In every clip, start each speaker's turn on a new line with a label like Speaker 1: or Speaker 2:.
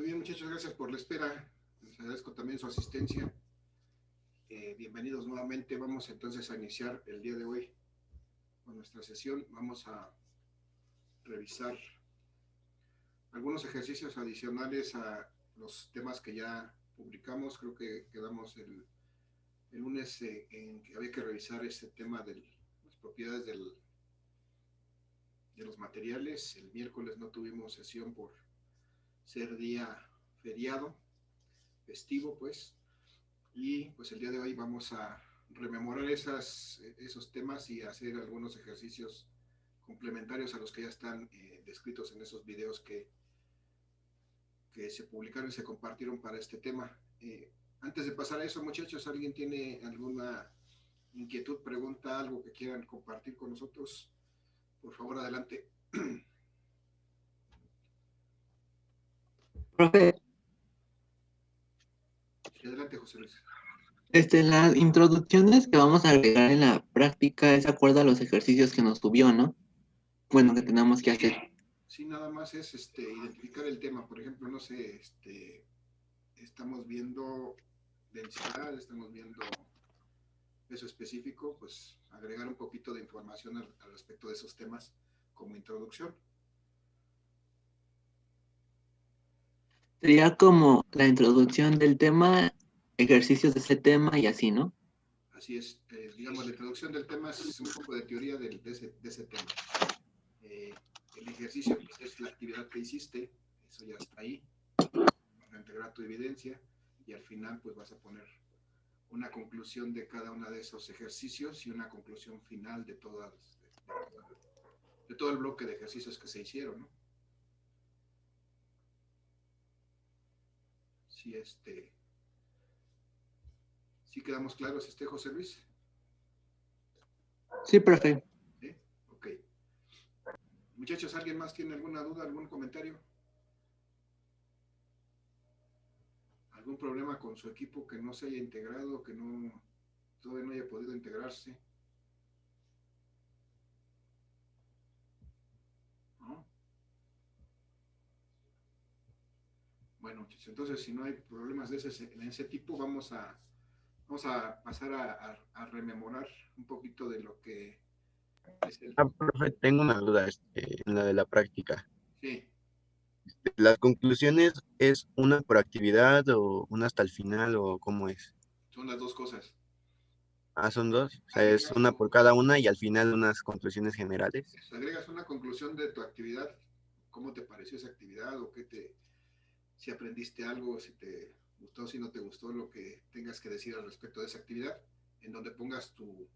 Speaker 1: bien, muchachos, gracias por la espera. Les agradezco también su asistencia. Bienvenidos nuevamente. Vamos entonces a iniciar el día de hoy con nuestra sesión. Vamos a revisar algunos ejercicios adicionales a los temas que ya publicamos. Creo que quedamos el lunes en que había que revisar este tema de las propiedades de los materiales. El miércoles no tuvimos sesión por ser día feriado, festivo, pues. Y pues el día de hoy vamos a rememorar esos temas y hacer algunos ejercicios complementarios a los que ya están descritos en esos videos que se publicaron y se compartieron para este tema. Antes de pasar a eso, muchachos, ¿alguien tiene alguna inquietud, pregunta, algo que quieran compartir con nosotros? Por favor, adelante.
Speaker 2: Profe,
Speaker 1: Sí, adelante, José Luis.
Speaker 2: las introducciones que vamos a agregar en la práctica es de acuerdo a los ejercicios que nos subió, ¿no? Bueno, que tenemos que hacer.
Speaker 1: Sí, nada más es identificar el tema. Por ejemplo, no sé, estamos viendo densidad, estamos viendo peso específico, pues agregar un poquito de información al respecto de esos temas como introducción.
Speaker 2: Sería como la introducción del tema, ejercicios de ese tema y así, ¿no?
Speaker 1: Así es, digamos, la introducción del tema es un poco de teoría de ese tema. El ejercicio pues, es la actividad que hiciste, eso ya está ahí, vas a integrar tu evidencia y al final pues vas a poner una conclusión de cada uno de esos ejercicios y una conclusión final de todo el bloque de ejercicios que se hicieron, ¿no? Sí, ¿sí quedamos claros, José Luis?
Speaker 2: Sí, profe.
Speaker 1: ¿Sí? Ok. Muchachos, ¿alguien más tiene alguna duda, algún comentario? ¿Algún problema con su equipo que no se haya integrado, que todavía no haya podido integrarse? ¿No? Bueno, muchachos, entonces si no hay problemas en ese tipo, vamos a pasar a rememorar un poquito de lo que es el...
Speaker 3: Profe, tengo una duda en la de la práctica.
Speaker 1: Sí.
Speaker 3: ¿Las conclusiones es una por actividad o una hasta el final o cómo es?
Speaker 1: Son las dos cosas.
Speaker 3: Son dos. O sea, es una por cada una y al final unas conclusiones generales.
Speaker 1: Agregas una conclusión de tu actividad, cómo te pareció esa actividad o si aprendiste algo, si te gustó, si no te gustó, lo que tengas que decir al respecto de esa actividad, en donde pongas tu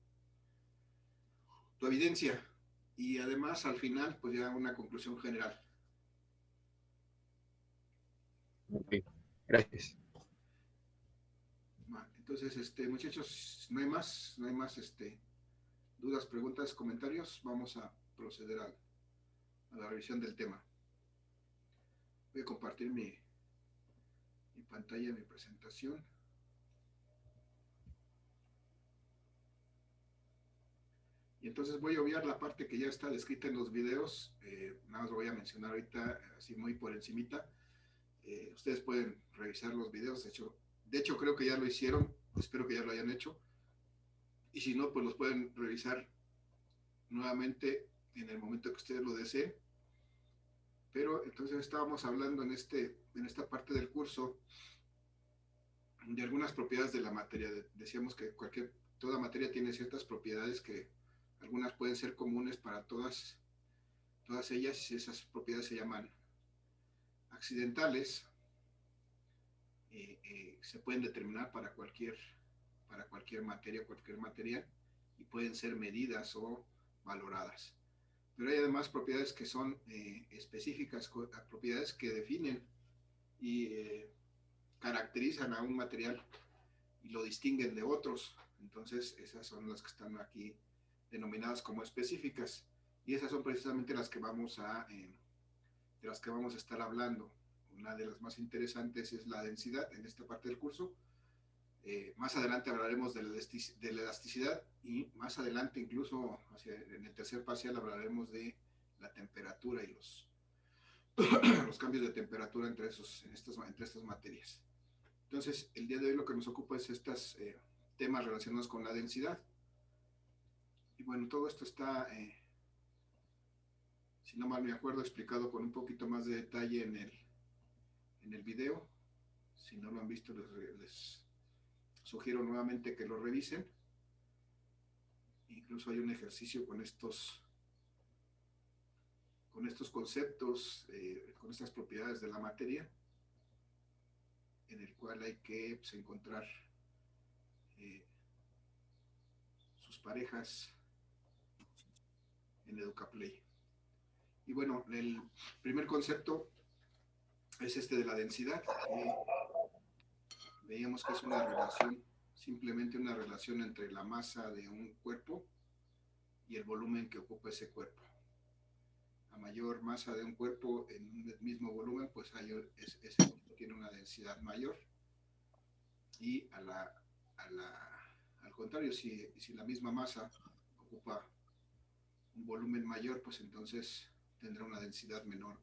Speaker 1: evidencia y además al final pues ya una conclusión general.
Speaker 3: Ok, gracias.
Speaker 1: Entonces, muchachos, no hay más dudas, preguntas, comentarios. Vamos a proceder a la revisión del tema. Voy a compartir mi pantalla, mi presentación. Y entonces voy a obviar la parte que ya está descrita en los videos. Nada más lo voy a mencionar ahorita así muy por encimita. Ustedes pueden revisar los videos. De hecho creo que ya lo hicieron. Espero que ya lo hayan hecho. Y si no, pues los pueden revisar nuevamente en el momento que ustedes lo deseen. Pero entonces estábamos hablando en esta parte del curso de algunas propiedades de la materia. Decíamos que toda materia tiene ciertas propiedades que algunas pueden ser comunes para todas ellas, y esas propiedades se llaman accidentales. Se pueden determinar para cualquier materia, cualquier material, y pueden ser medidas o valoradas. Pero hay además propiedades que son específicas, propiedades que definen y caracterizan a un material y lo distinguen de otros. Entonces esas son las que están aquí denominadas como específicas, y esas son precisamente las que vamos a estar hablando. Una de las más interesantes es la densidad en esta parte del curso. Más adelante hablaremos de la elasticidad, y más adelante incluso en el tercer parcial hablaremos de la temperatura y los cambios de temperatura entre estas materias. Entonces, el día de hoy lo que nos ocupa es estos temas relacionados con la densidad. Y bueno, todo esto está, si no mal me acuerdo, explicado con un poquito más de detalle en el video. Si no lo han visto, les sugiero nuevamente que lo revisen. Incluso hay un ejercicio con estos conceptos, con estas propiedades de la materia, en el cual hay que pues, encontrar sus parejas en EducaPlay. Y bueno, el primer concepto es este de la densidad. Veíamos que es una relación, simplemente una relación entre la masa de un cuerpo y el volumen que ocupa ese cuerpo. A mayor masa de un cuerpo en un mismo volumen, pues ese cuerpo tiene una densidad mayor. Y al contrario, si la misma masa ocupa un volumen mayor, pues entonces tendrá una densidad menor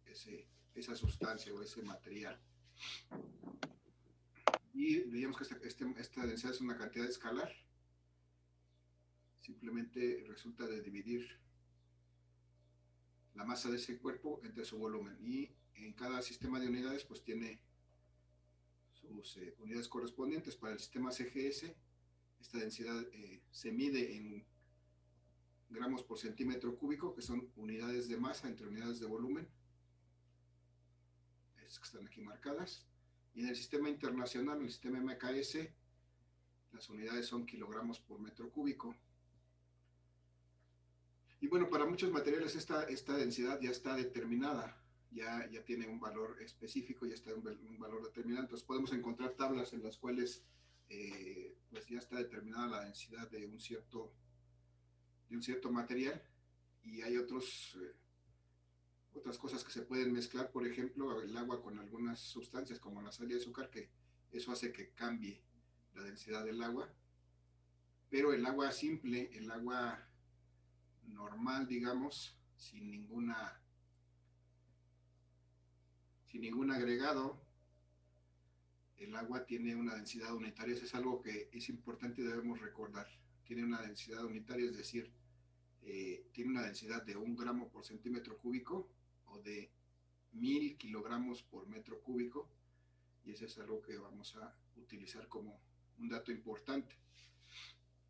Speaker 1: esa sustancia o ese material. Y veíamos que esta densidad es una cantidad escalar. Simplemente resulta de dividir la masa de ese cuerpo entre su volumen. Y en cada sistema de unidades, pues tiene sus unidades correspondientes. Para el sistema CGS, esta densidad se mide en gramos por centímetro cúbico, que son unidades de masa entre unidades de volumen. Estas que están aquí marcadas. Y en el sistema internacional, en el sistema MKS, las unidades son kilogramos por metro cúbico. Y bueno, para muchos materiales esta densidad ya está determinada, ya tiene un valor específico, ya está un valor determinado. Entonces podemos encontrar tablas en las cuales pues ya está determinada la densidad de un cierto material, y hay otras cosas que se pueden mezclar, por ejemplo, el agua con algunas sustancias como la sal y azúcar, que eso hace que cambie la densidad del agua. Pero el agua simple, el agua normal, digamos, sin ningún agregado, el agua tiene una densidad unitaria. Eso es algo que es importante y debemos recordar. Tiene una densidad unitaria, es decir, tiene una densidad de 1 gramo por centímetro cúbico o de 1000 kilogramos por metro cúbico, y eso es algo que vamos a utilizar como un dato importante.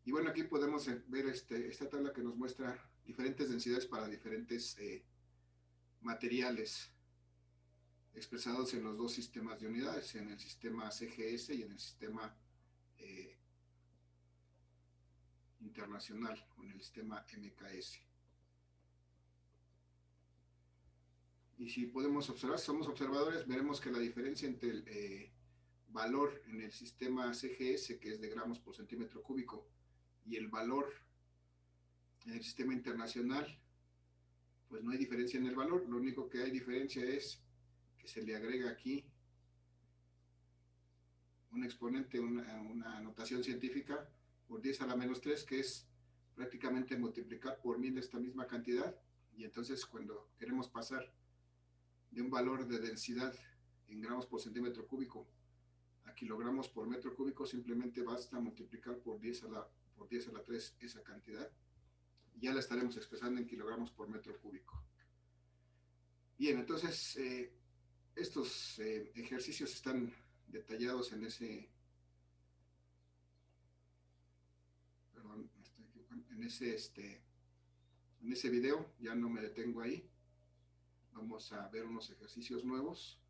Speaker 1: Y bueno, aquí podemos ver esta tabla que nos muestra diferentes densidades para diferentes materiales expresados en los dos sistemas de unidades, en el sistema CGS y en el sistema internacional, o en el sistema MKS. Y si podemos observar, si somos observadores, veremos que la diferencia entre el valor en el sistema CGS, que es de gramos por centímetro cúbico, y el valor en el sistema internacional, pues no hay diferencia en el valor. Lo único que hay diferencia es que se le agrega aquí un exponente, una notación científica, por 10 a la menos 3, que es prácticamente multiplicar por 1000 de esta misma cantidad. Y entonces cuando queremos pasar de un valor de densidad en gramos por centímetro cúbico a kilogramos por metro cúbico, simplemente basta multiplicar por 10 a la 3 esa cantidad. Ya la estaremos expresando en kilogramos por metro cúbico. Bien, entonces estos ejercicios están detallados en ese en ese video. Ya no me detengo ahí. Vamos a ver unos ejercicios nuevos.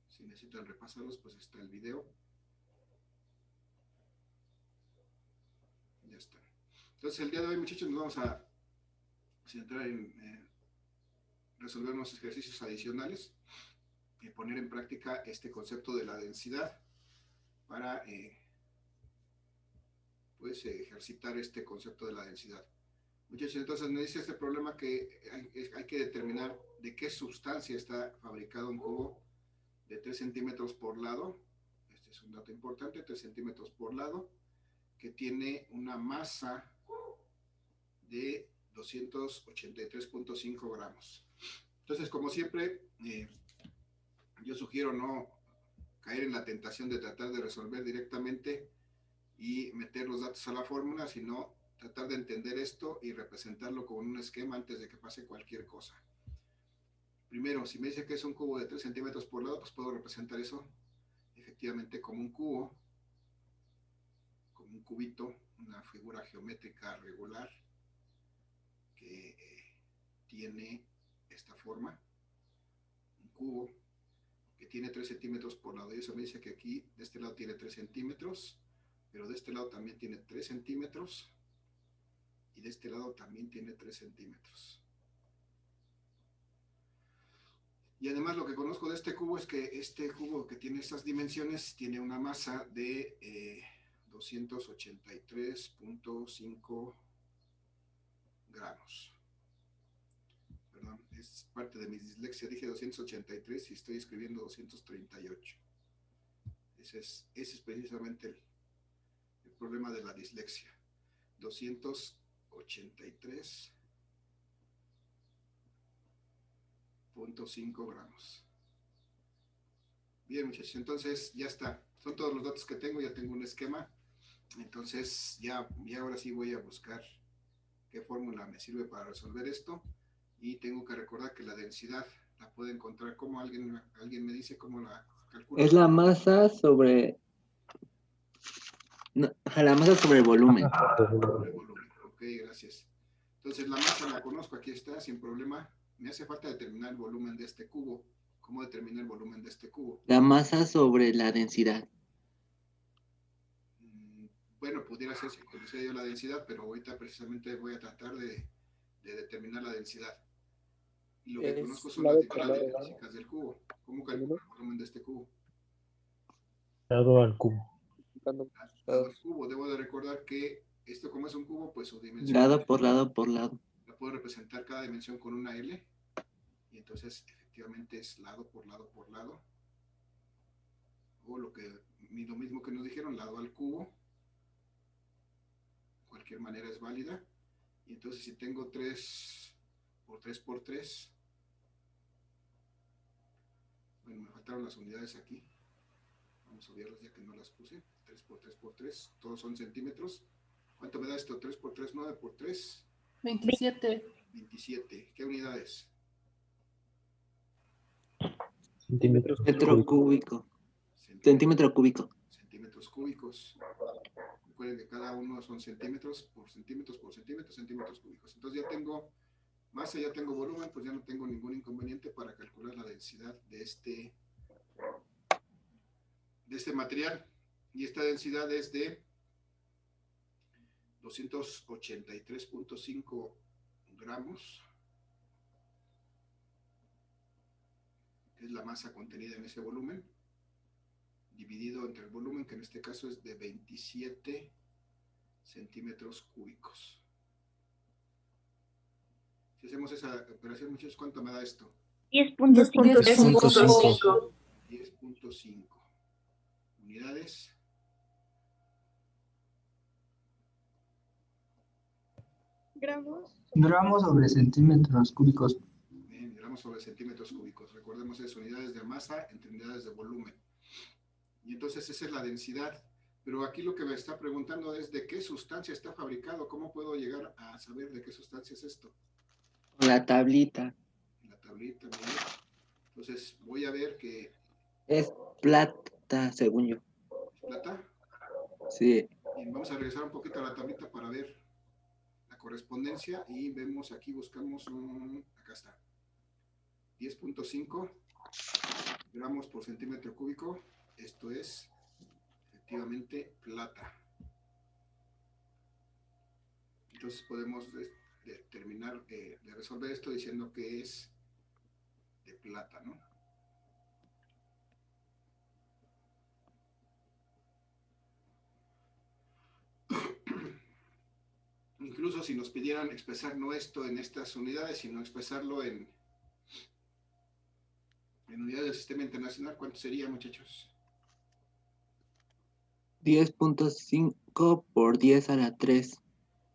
Speaker 1: Si necesitan repasarlos, pues está el video. Ya está. Entonces el día de hoy, muchachos, nos vamos a centrar en resolver unos ejercicios adicionales y poner en práctica este concepto de la densidad para pues ejercitar este concepto de la densidad. Muchachos, entonces me dice este problema que hay que determinar de qué sustancia está fabricado un cubo de 3 centímetros por lado. Este es un dato importante, 3 centímetros por lado, que tiene una masa de 283.5 gramos. Entonces, como siempre, yo sugiero no caer en la tentación de tratar de resolver directamente y meter los datos a la fórmula, sino tratar de entender esto y representarlo con un esquema antes de que pase cualquier cosa. Primero, si me dice que es un cubo de 3 centímetros por lado, pues puedo representar eso efectivamente como un cubo, como un cubito, una figura geométrica regular que tiene esta forma, un cubo que tiene 3 centímetros por lado, y eso me dice que aquí de este lado tiene 3 centímetros, pero de este lado también tiene 3 centímetros, y de este lado también tiene 3 centímetros. Y además lo que conozco de este cubo es que este cubo que tiene estas dimensiones tiene una masa de 283.5 gramos. Perdón, es parte de mi dislexia, dije 283 y estoy escribiendo 238. Ese es precisamente el problema de la dislexia. 283.5 gramos. Bien, muchachos, entonces ya está. Son todos los datos que tengo, ya tengo un esquema. Entonces ya ahora sí voy a buscar qué fórmula me sirve para resolver esto. Y tengo que recordar que la densidad la puedo encontrar como alguien me dice cómo la calculo.
Speaker 2: Es la masa sobre... No, la masa sobre el volumen.
Speaker 1: Sobre el volumen. Ok, gracias. Entonces la masa la conozco, aquí está, sin problema. Me hace falta determinar el volumen de este cubo. ¿Cómo determino el volumen de este cubo?
Speaker 2: La masa sobre la densidad.
Speaker 1: Bueno, pudiera ser si conociera yo la densidad, pero ahorita precisamente voy a tratar de determinar la densidad. Y lo que conozco son las dimensiones físicas del cubo. ¿Cómo calculo el volumen de este cubo?
Speaker 4: Dado al cubo.
Speaker 1: Dado al cubo, debo de recordar que esto como es un cubo, pues su dimensión...
Speaker 2: Lado por lado por lado.
Speaker 1: La puedo representar cada dimensión con una L. Y entonces efectivamente es lado por lado por lado. O lo mismo que nos dijeron, lado al cubo. De cualquier manera es válida. Y entonces si tengo 3 por 3 por 3, bueno, me faltaron las unidades aquí. Vamos a obviarlas ya que no las puse. 3 por 3 por 3, todos son centímetros. ¿Cuánto me da esto? 3 por 3, 9 por 3.
Speaker 5: 27.
Speaker 1: 27. ¿Qué unidades?
Speaker 4: Centímetros
Speaker 2: Metro cúbico. Centímetro cúbico.
Speaker 1: Centímetros cúbicos. Recuerden que cada uno son centímetros por centímetros por centímetros, centímetros cúbicos. Entonces ya tengo masa, ya tengo volumen, pues ya no tengo ningún inconveniente para calcular la densidad de este material. Y esta densidad es de 283.5 gramos, que es la masa contenida en ese volumen, dividido entre el volumen, que en este caso es de 27 centímetros cúbicos. Si hacemos esa operación, muchachos, ¿cuánto me da esto?
Speaker 5: 10.5.
Speaker 1: 10.5 unidades.
Speaker 6: Gramos sobre centímetros cúbicos.
Speaker 1: Bien, gramos sobre centímetros cúbicos. Recordemos eso, unidades de masa entre unidades de volumen. Y entonces esa es la densidad. Pero aquí lo que me está preguntando es de qué sustancia está fabricado. ¿Cómo puedo llegar a saber de qué sustancia es esto?
Speaker 2: La tablita.
Speaker 1: La tablita, muy bien. Entonces voy a ver que...
Speaker 2: Es plata, según yo.
Speaker 1: ¿Es plata?
Speaker 2: Sí.
Speaker 1: Bien, vamos a regresar un poquito a la tablita para ver la correspondencia y vemos aquí, buscamos acá está. 10.5 gramos por centímetro cúbico. Esto es efectivamente plata. Entonces podemos terminar de resolver esto diciendo que es de plata, ¿no? Incluso si nos pidieran expresar no esto en estas unidades, sino expresarlo en unidades del sistema internacional, ¿cuánto sería, muchachos?
Speaker 2: 10.5 por 10 a la 3.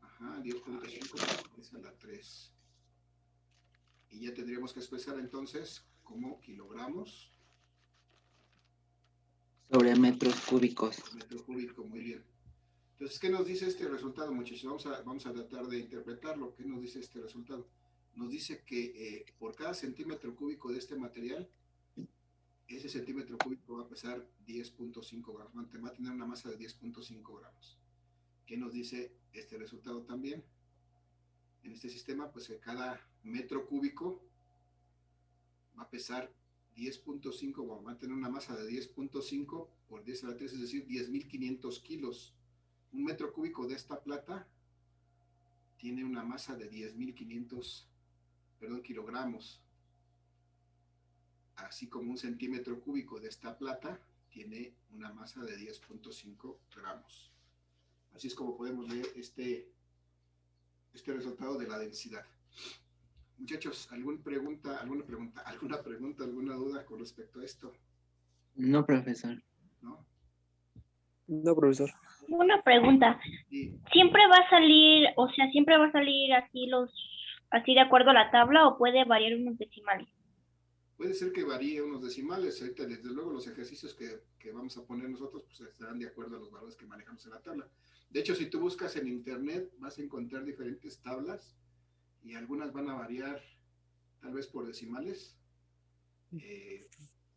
Speaker 1: Ajá, 10.5 por 10 a la 3. y ya tendríamos que expresar entonces como kilogramos
Speaker 2: Sobre metros cúbicos.
Speaker 1: metro cúbico, muy bien. Entonces, ¿qué nos dice este resultado, muchachos? Vamos a tratar de interpretarlo. ¿Qué nos dice este resultado? Nos dice que por cada centímetro cúbico de este material, ese centímetro cúbico va a pesar 10.5 gramos, va a tener una masa de 10.5 gramos. ¿Qué nos dice este resultado también? En este sistema, pues que cada metro cúbico va a pesar 10.5, bueno, va a tener una masa de 10.5 por 10 a la 3, es decir, 10.500 kilos. Un metro cúbico de esta plata tiene una masa de 10.500, kilogramos. Así como un centímetro cúbico de esta plata tiene una masa de 10.5 gramos. Así es como podemos ver este resultado de la densidad. Muchachos, ¿alguna pregunta, alguna duda con respecto a esto?
Speaker 2: No, profesor.
Speaker 1: ¿No?
Speaker 5: No, profesor.
Speaker 7: Una pregunta.
Speaker 1: Y
Speaker 7: ¿Siempre va a salir, o sea, siempre va a salir así de acuerdo a la tabla o puede variar unos decimales?
Speaker 1: puede ser que varíe unos decimales. Ahorita, desde luego, los ejercicios que vamos a poner nosotros pues estarán de acuerdo a los valores que manejamos en la tabla. De hecho, si tú buscas en internet, vas a encontrar diferentes tablas y algunas van a variar tal vez por decimales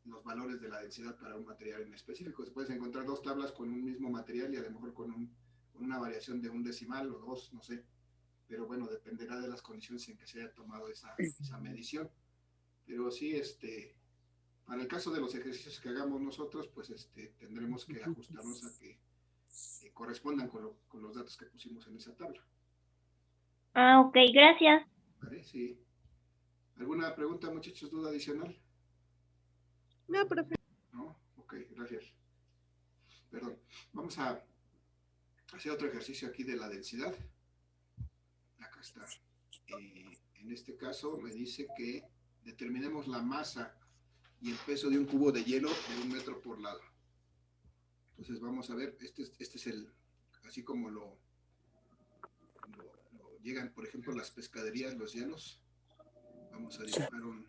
Speaker 1: los valores de la densidad para un material en específico. Se puedes encontrar dos tablas con un mismo material y a lo mejor con una variación de un decimal o dos, no sé. Pero bueno, dependerá de las condiciones en que se haya tomado esa medición. Pero sí, para el caso de los ejercicios que hagamos nosotros, pues tendremos que ajustarnos a que correspondan con los datos que pusimos en esa tabla.
Speaker 7: Ah, ok, gracias.
Speaker 1: ¿Vale? Sí. ¿Alguna pregunta, muchachos, duda adicional?
Speaker 8: No, profe.
Speaker 1: ¿No? Ok, gracias. Perdón. Vamos a hacer otro ejercicio aquí de la densidad. Acá está. En este caso me dice que determinemos la masa y el peso de un cubo de hielo de 1 metro por lado. Entonces vamos a ver, este es así como lo llegan, por ejemplo, las pescaderías, los hielos. Vamos a dibujar un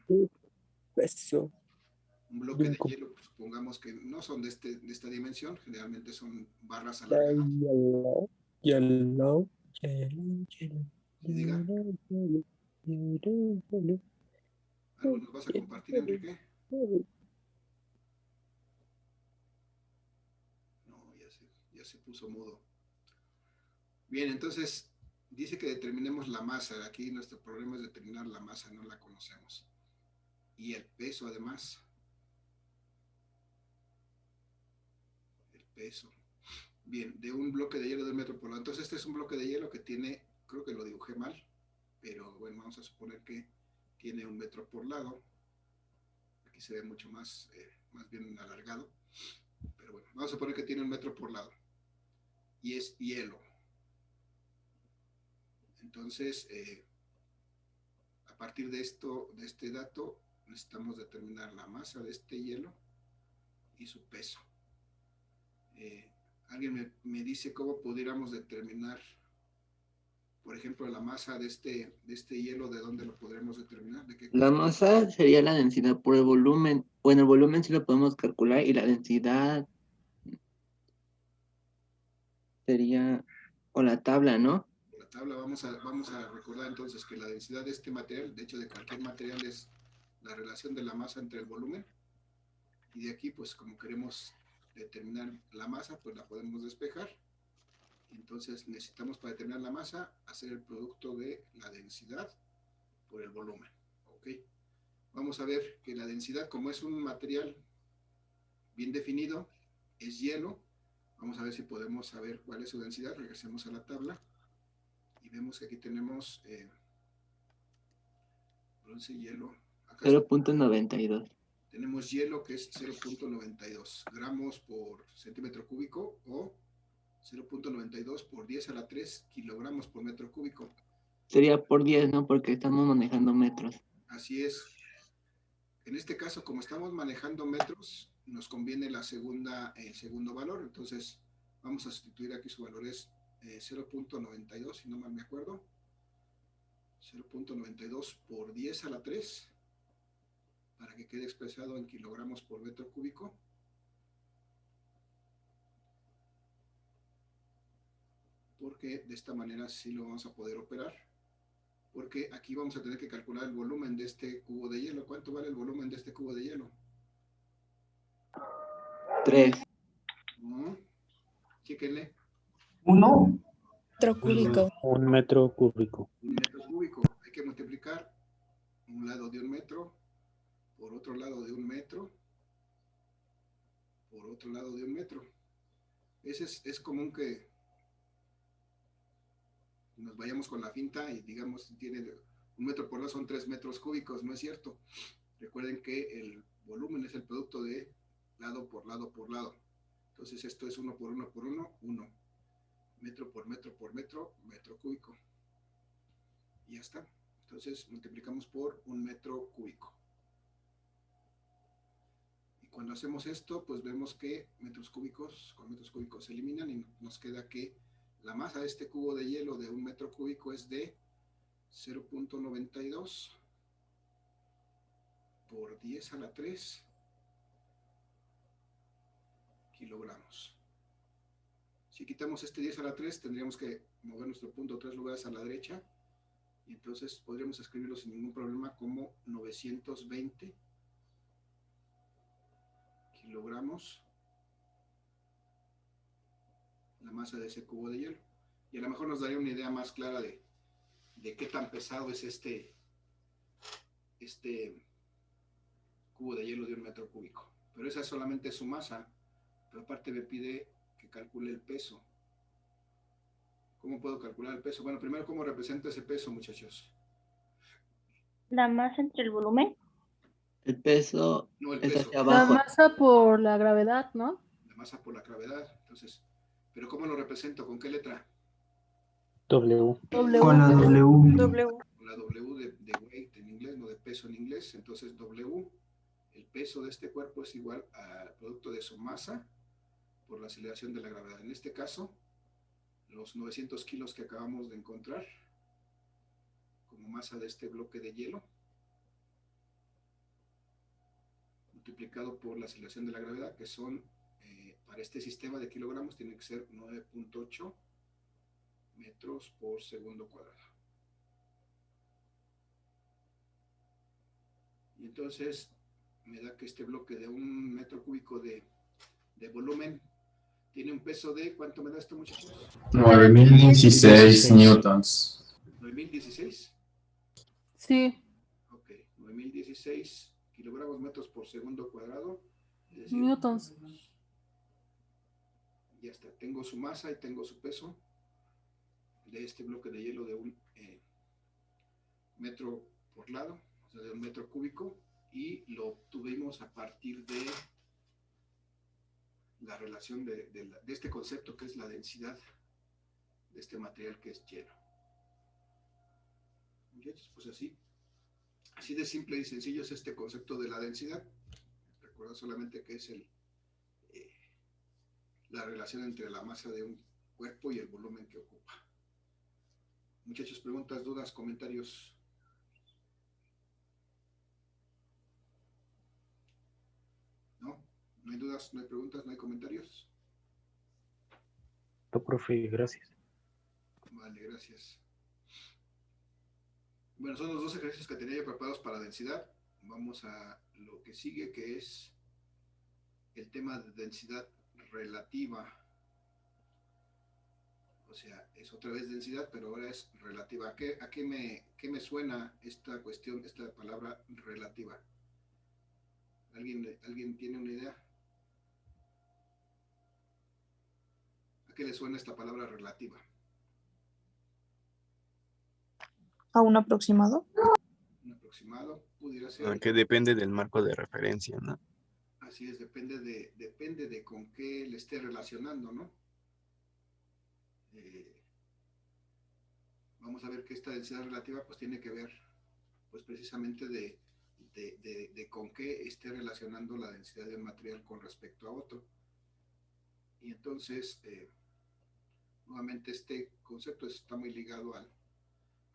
Speaker 1: bloque de hielo, pues, supongamos que no son de esta dimensión, generalmente son barras alargadas. Y diga, ¿algo nos vas a compartir, Enrique? No, ya se puso mudo. Bien, entonces dice que determinemos la masa. Aquí nuestro problema es determinar la masa, no la conocemos. Y el peso, además. El peso. Bien, de un bloque de hielo de 1 metro por lado. Entonces este es un bloque de hielo que tiene, creo que lo dibujé mal, pero bueno, vamos a suponer que tiene 1 metro por lado. Aquí se ve mucho más bien alargado. Pero bueno, vamos a suponer que tiene 1 metro por lado. Y es hielo. Entonces, a partir de este dato, necesitamos determinar la masa de este hielo y su peso. ¿Alguien me dice cómo pudiéramos determinar, por ejemplo, la masa de este hielo? ¿De dónde lo podremos determinar? ¿De qué cosa?
Speaker 2: La masa sería la densidad por el volumen. Bueno, el volumen sí lo podemos calcular y la densidad sería con la tabla, ¿no?
Speaker 1: La tabla, vamos a recordar entonces que la densidad de este material, de hecho de cualquier material, es la relación de la masa entre el volumen. Y de aquí, pues como queremos determinar la masa, pues la podemos despejar. Entonces necesitamos, para determinar la masa, hacer el producto de la densidad por el volumen. ¿Ok? Vamos a ver que la densidad, como es un material bien definido, es hielo. Vamos a ver si podemos saber cuál es su densidad. Regresemos a la tabla y vemos que aquí tenemos bronce, hielo.
Speaker 2: 0.92.
Speaker 1: Tenemos hielo, que es 0.92 gramos por centímetro cúbico, o 0.92 por 10 a la 3 kilogramos por metro cúbico.
Speaker 2: Sería por 10, ¿no? Porque estamos manejando metros.
Speaker 1: Así es. En este caso, como estamos manejando metros, nos conviene el segundo valor. Entonces, vamos a sustituir aquí, su valor es 0.92, si no mal me acuerdo. 0.92 por 10 a la 3, para que quede expresado en kilogramos por metro cúbico. Porque de esta manera sí lo vamos a poder operar. Porque aquí vamos a tener que calcular el volumen de este cubo de hielo. ¿Cuánto vale el volumen de este cubo de hielo?
Speaker 2: 3.
Speaker 1: Chéquenle.
Speaker 6: 1.
Speaker 5: Metro cúbico.
Speaker 4: 1 metro cúbico.
Speaker 1: 1 metro cúbico. Hay que multiplicar un lado de 1 metro por otro lado de 1 metro por otro lado de 1 metro. Es común que nos vayamos con la finta y digamos, tiene 1 metro por lado son 3 metros cúbicos. No es cierto. Recuerden que el volumen es el producto de lado por lado por lado. Entonces esto es 1 por 1 por 1, 1. Metro por metro por metro, metro cúbico. Y ya está. Entonces multiplicamos por 1 metro cúbico. Y cuando hacemos esto, pues vemos que metros cúbicos con metros cúbicos se eliminan y nos queda que la masa de este cubo de hielo de 1 metro cúbico es de 0.92 por 10 a la 3 kilogramos. Si quitamos este 10 a la 3, tendríamos que mover nuestro punto 3 lugares a la derecha. Y entonces podríamos escribirlo sin ningún problema como 920 kilogramos la masa de ese cubo de hielo. Y a lo mejor nos daría una idea más clara de qué tan pesado es este cubo de hielo de 1 metro cúbico. Pero esa es solamente su masa. Pero aparte me pide que calcule el peso. ¿Cómo puedo calcular el peso? Bueno, primero, ¿cómo represento ese peso, muchachos?
Speaker 7: La masa entre el volumen.
Speaker 2: El peso
Speaker 1: No, el
Speaker 2: es
Speaker 1: peso.
Speaker 2: hacia
Speaker 9: La
Speaker 2: abajo.
Speaker 9: masa por la gravedad, ¿no?
Speaker 1: La masa por la gravedad. Entonces, ¿pero cómo lo represento? ¿Con qué letra?
Speaker 4: W.
Speaker 6: Con la W.
Speaker 8: W.
Speaker 1: Con la W de weight en inglés, no de peso en inglés. Entonces, W, el peso de este cuerpo es igual al producto de su masa por la aceleración de la gravedad. En este caso, los 900 kilos que acabamos de encontrar como masa de este bloque de hielo, multiplicado por la aceleración de la gravedad, que son, para este sistema de kilogramos, tiene que ser 9.8 metros por segundo cuadrado. Y entonces me da que este bloque de 1 metro cúbico de volumen tiene un peso de, ¿cuánto me da esto, muchachos?
Speaker 9: 9016
Speaker 10: newtons.
Speaker 1: 9016.
Speaker 9: Sí,
Speaker 1: Ok, 9016 kilogramos metros por segundo cuadrado. Es decir,
Speaker 9: newtons.
Speaker 1: ya está, tengo su masa y tengo su peso de este bloque de hielo de 1 metro por lado, o sea, de 1 metro cúbico, y lo obtuvimos a partir de la relación de este concepto que es la densidad de este material que es hielo. Muchachos, pues así de simple y sencillo es este concepto de la densidad. Recuerda solamente que es la relación entre la masa de un cuerpo y el volumen que ocupa. Muchachos, preguntas, dudas, comentarios. ¿No? ¿No hay dudas, no hay preguntas, no hay comentarios?
Speaker 4: No, profe, gracias.
Speaker 1: Vale, gracias. Bueno, son los dos ejercicios que tenía yo preparados para densidad. Vamos a lo que sigue, que es el tema de densidad relativa. O sea, es otra vez densidad, pero ahora es relativa. ¿A qué me suena esta cuestión, esta palabra relativa? ¿Alguien tiene una idea? ¿A qué le suena esta palabra relativa?
Speaker 8: ¿A un aproximado?
Speaker 1: Un aproximado pudiera ser.
Speaker 3: Que depende del marco de referencia, ¿no?
Speaker 1: Así es, depende de con qué le esté relacionando, ¿no? Vamos a ver que esta densidad relativa pues tiene que ver pues precisamente de con qué esté relacionando la densidad de un material con respecto a otro. Y entonces, nuevamente este concepto está muy ligado al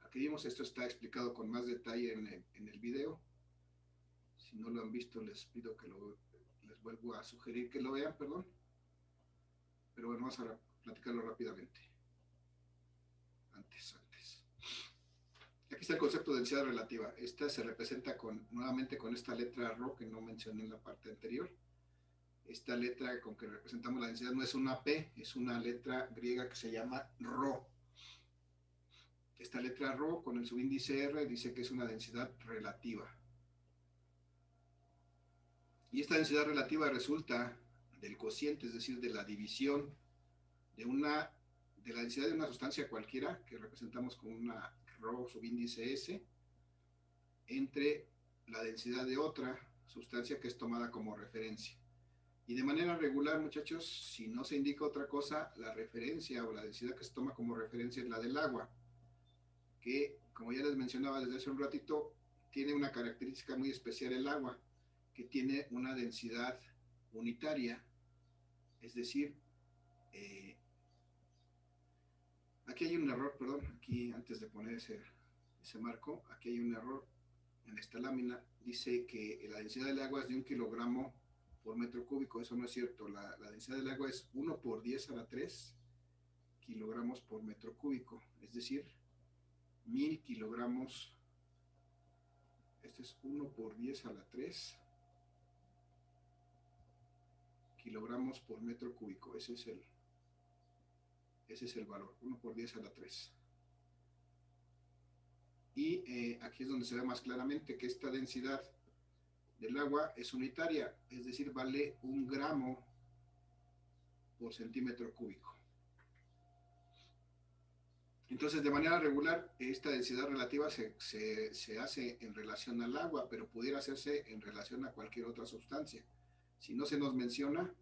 Speaker 1: Aquí vimos, esto está explicado con más detalle en el video. Si no lo han visto, les pido que les vuelvo a sugerir que lo vean, perdón. Pero bueno, vamos a platicarlo rápidamente. Antes. Aquí está el concepto de densidad relativa. Esta se representa nuevamente con esta letra Rho que no mencioné en la parte anterior. Esta letra con que representamos la densidad no es una P, es una letra griega que se llama Rho. Esta letra Rho con el subíndice R dice que es una densidad relativa. Y esta densidad relativa resulta del cociente, es decir, de la división de la densidad de una sustancia cualquiera, que representamos con una Rho subíndice S, entre la densidad de otra sustancia que es tomada como referencia. Y de manera regular, muchachos, si no se indica otra cosa, la referencia o la densidad que se toma como referencia es la del agua, que, como ya les mencionaba desde hace un ratito, tiene una característica muy especial el agua, que tiene una densidad unitaria, es decir, aquí hay un error, perdón, aquí antes de poner ese marco, aquí hay un error en esta lámina, dice que la densidad del agua es de 1 kilogramo por metro cúbico. Eso no es cierto. La densidad del agua es 1 por 10 a la 3 kilogramos por metro cúbico, es decir, 1000 kilogramos, este es 1 por 10 a la 3 kilogramos por metro cúbico. Ese es el valor, 1 por 10 a la 3. Y aquí es donde se ve más claramente que esta densidad del agua es unitaria, es decir, vale 1 gramo por centímetro cúbico. Entonces, de manera regular, esta densidad relativa se hace en relación al agua, pero pudiera hacerse en relación a cualquier otra sustancia. Si no se nos menciona,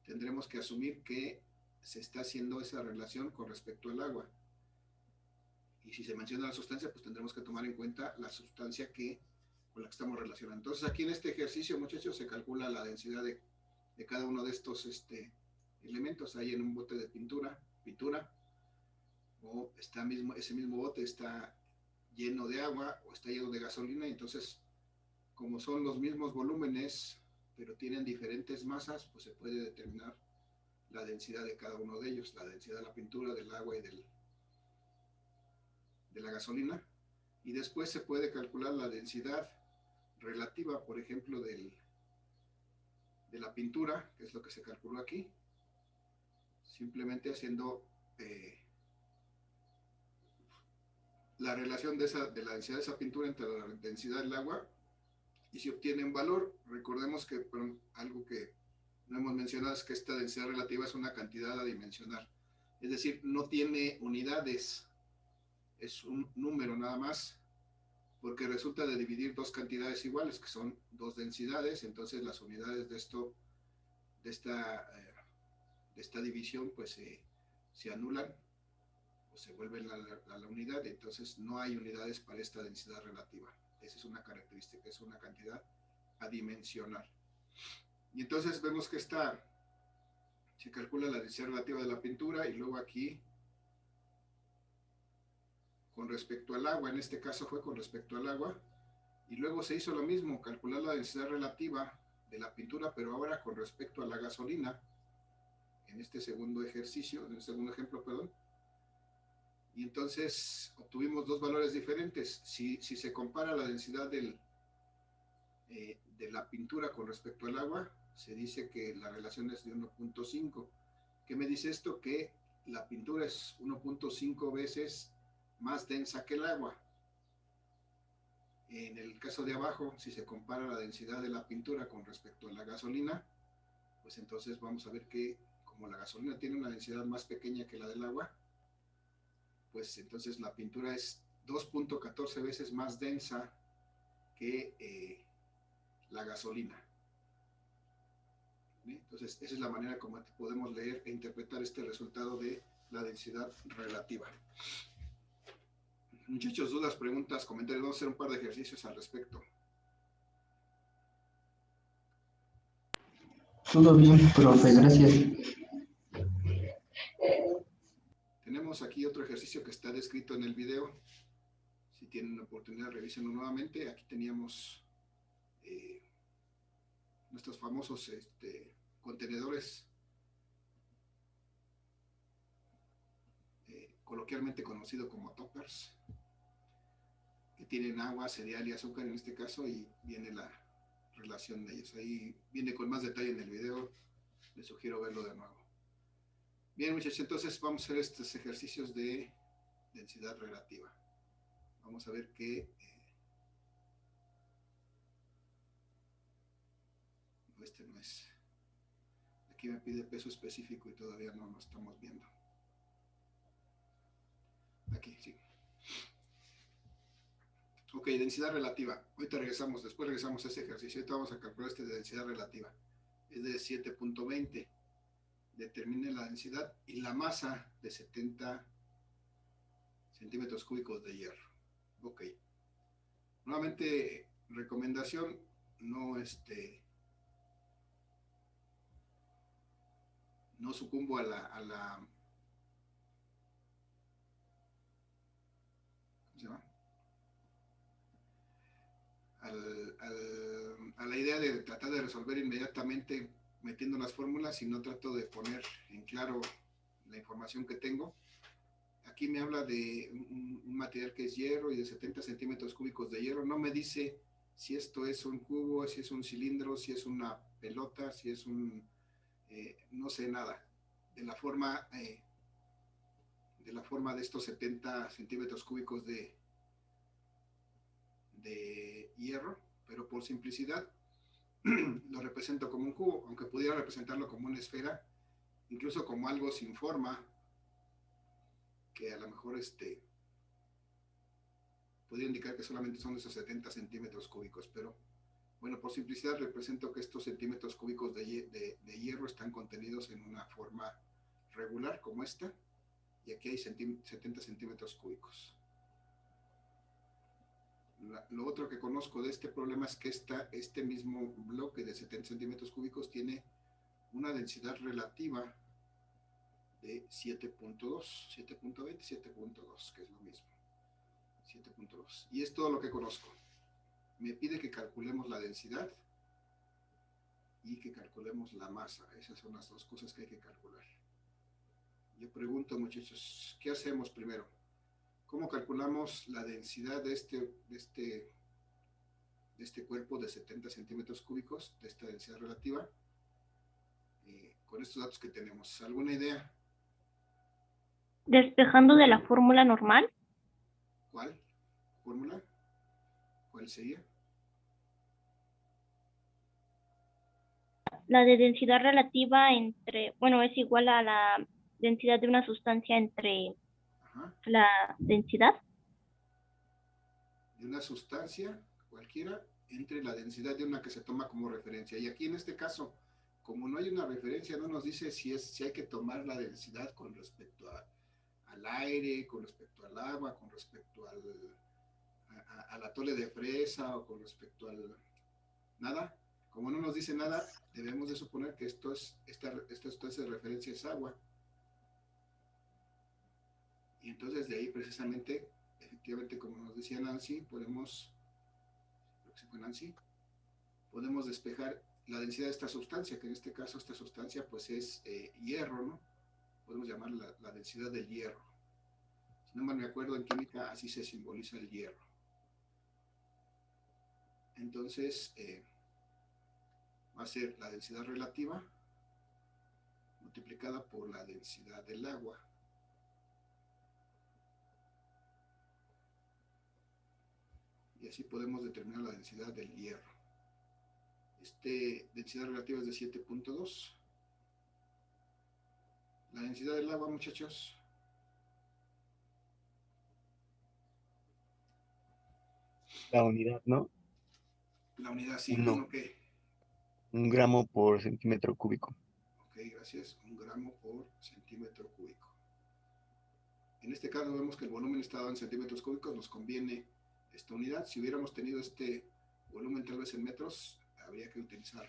Speaker 1: tendremos que asumir que se está haciendo esa relación con respecto al agua. Y si se menciona la sustancia, pues tendremos que tomar en cuenta la sustancia con la que estamos relacionando. Entonces, aquí en este ejercicio, muchachos, se calcula la densidad de cada uno de estos elementos. Ahí en un bote de pintura, o ese mismo bote está lleno de agua o está lleno de gasolina. Entonces, como son los mismos volúmenes, pero tienen diferentes masas, pues se puede determinar la densidad de cada uno de ellos, la densidad de la pintura, del agua y de la gasolina. Y después se puede calcular la densidad relativa, por ejemplo, de la pintura, que es lo que se calculó aquí, simplemente haciendo la relación de la densidad de esa pintura entre la densidad del agua, y se obtiene un valor. Recordemos que algo que no hemos mencionado es que esta densidad relativa es una cantidad adimensional, es decir, no tiene unidades, es un número nada más, porque resulta de dividir dos cantidades iguales, que son dos densidades. Entonces las unidades de esta división pues se anulan o se vuelven a la unidad. Entonces no hay unidades para esta densidad relativa. Esa es una característica, es una cantidad adimensional. Y entonces vemos que se calcula la densidad relativa de la pintura, y luego aquí con respecto al agua, en este caso fue con respecto al agua, y luego se hizo lo mismo, calcular la densidad relativa de la pintura, pero ahora con respecto a la gasolina, en este segundo ejemplo, perdón. Y entonces obtuvimos dos valores diferentes. Si se compara la densidad de la pintura con respecto al agua, se dice que la relación es de 1.5. ¿Qué me dice esto? Que la pintura es 1.5 veces más densa que el agua. En el caso de abajo, si se compara la densidad de la pintura con respecto a la gasolina, pues entonces vamos a ver que como la gasolina tiene una densidad más pequeña que la del agua, pues entonces la pintura es 2.14 veces más densa que la gasolina. ¿Bien? Entonces esa es la manera como podemos leer e interpretar este resultado de la densidad relativa. Muchachos, dudas, preguntas, comentarios. Vamos a hacer un par de ejercicios al respecto.
Speaker 6: Todo bien, profe, gracias.
Speaker 1: Tenemos aquí otro ejercicio que está descrito en el video. Si tienen una oportunidad, revísenlo nuevamente. Aquí teníamos nuestros famosos contenedores, coloquialmente conocido como toppers, que tienen agua, cereal y azúcar en este caso, y viene la relación de ellos. Ahí viene con más detalle en el video, les sugiero verlo de nuevo. Bien, muchachos, entonces vamos a hacer estos ejercicios de densidad relativa. Vamos a ver que este no es. Aquí me pide peso específico y todavía no lo estamos viendo. Aquí, sí. Ok, densidad relativa. Ahorita regresamos, después regresamos a ese ejercicio. Ahorita vamos a calcular este de densidad relativa. Es de 7.20. Determine la densidad y la masa de 70 centímetros cúbicos de hierro. Ok. Nuevamente, recomendación, no sucumbo a la ¿cómo se llama? A la idea de tratar de resolver inmediatamente metiendo las fórmulas, y no trato de poner en claro la información que tengo. Aquí me habla de un material que es hierro y de 70 centímetros cúbicos de hierro. No me dice si esto es un cubo, si es un cilindro, si es una pelota, si es no sé nada de la forma de estos 70 centímetros cúbicos de hierro, pero por simplicidad lo represento como un cubo, aunque pudiera representarlo como una esfera, incluso como algo sin forma, que a lo mejor podría indicar que solamente son esos 70 centímetros cúbicos, pero bueno, por simplicidad represento que estos centímetros cúbicos de hierro están contenidos en una forma regular como esta, y aquí hay 70 centímetros cúbicos. Lo otro que conozco de este problema es que este mismo bloque de 70 centímetros cúbicos tiene una densidad relativa de 7.2, 7.20, 7.2, que es lo mismo. 7.2. Y es todo lo que conozco. Me pide que calculemos la densidad y que calculemos la masa. Esas son las dos cosas que hay que calcular. Yo pregunto, muchachos, ¿qué hacemos primero? ¿Cómo calculamos la densidad de este cuerpo de 70 centímetros cúbicos, de esta densidad relativa? Con estos datos que tenemos. ¿Alguna idea?
Speaker 7: Despejando de la fórmula normal.
Speaker 1: ¿Cuál fórmula? ¿Cuál sería?
Speaker 7: La de densidad relativa es igual a la densidad de una sustancia entre la densidad.
Speaker 1: De una sustancia cualquiera entre la densidad de una que se toma como referencia. Y aquí en este caso, como no hay una referencia, no nos dice si hay que tomar la densidad con respecto al aire, con respecto al agua, con respecto al atole de fresa, o con respecto al nada. Como no nos dice nada, debemos de suponer que esta sustancia de referencia es agua. Y entonces de ahí precisamente, efectivamente, como nos decía Nancy, podemos despejar la densidad de esta sustancia, que en este caso esta sustancia pues es hierro, ¿no? Podemos llamarla la densidad del hierro. Si no mal me acuerdo, en química así se simboliza el hierro. Entonces, va a ser la densidad relativa multiplicada por la densidad del agua. Y así podemos determinar la densidad del hierro. Densidad relativa es de 7.2. La densidad del agua, muchachos.
Speaker 3: La unidad, ¿no?
Speaker 1: La unidad, sí.
Speaker 3: No.
Speaker 1: ¿Qué?
Speaker 3: 1 gramo por centímetro cúbico.
Speaker 1: Ok, gracias. 1 gramo por centímetro cúbico. En este caso vemos que el volumen está dado en centímetros cúbicos, nos conviene esta unidad. Si hubiéramos tenido este volumen tal vez en metros, habría que utilizar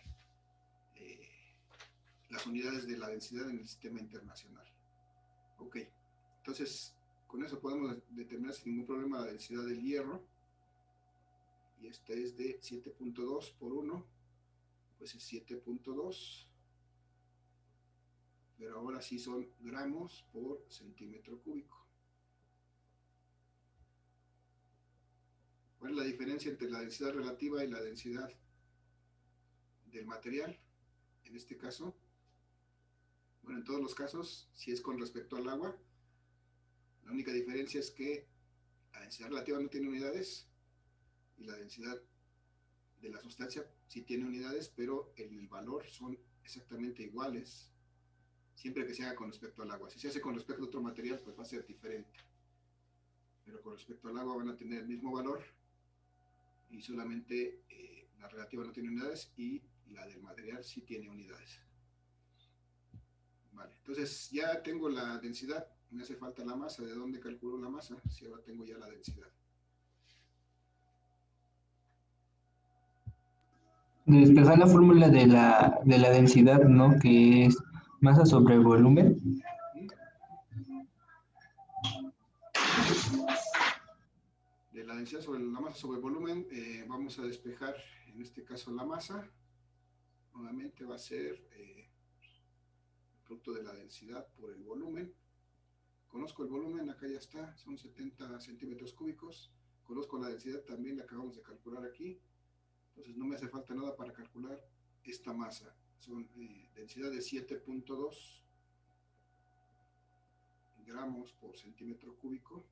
Speaker 1: las unidades de la densidad en el sistema internacional. Ok, entonces con eso podemos determinar sin ningún problema la densidad del hierro. Y esta es de 7.2 por 1, pues es 7.2. Pero ahora sí son gramos por centímetro cúbico. ¿Cuál es la diferencia entre la densidad relativa y la densidad del material? En este caso, bueno, en todos los casos, si es con respecto al agua, la única diferencia es que la densidad relativa no tiene unidades y la densidad de la sustancia sí tiene unidades, pero el valor son exactamente iguales, siempre que se haga con respecto al agua. Si se hace con respecto a otro material, pues va a ser diferente. Pero con respecto al agua van a tener el mismo valor y solamente la relativa no tiene unidades y la del material sí tiene unidades. Vale, entonces ya tengo la densidad, me hace falta la masa. ¿De dónde calculo la masa? Si ahora tengo ya la densidad.
Speaker 6: De despejar la fórmula de la densidad, ¿no? Que es masa sobre volumen.
Speaker 1: De la densidad sobre la masa sobre el volumen, vamos a despejar en este caso la masa. Nuevamente va a ser el producto de la densidad por el volumen. Conozco el volumen, acá ya está, son 70 centímetros cúbicos. Conozco la densidad también, la acabamos de calcular aquí. Entonces no me hace falta nada para calcular esta masa. Son densidad de 7.2 gramos por centímetro cúbico.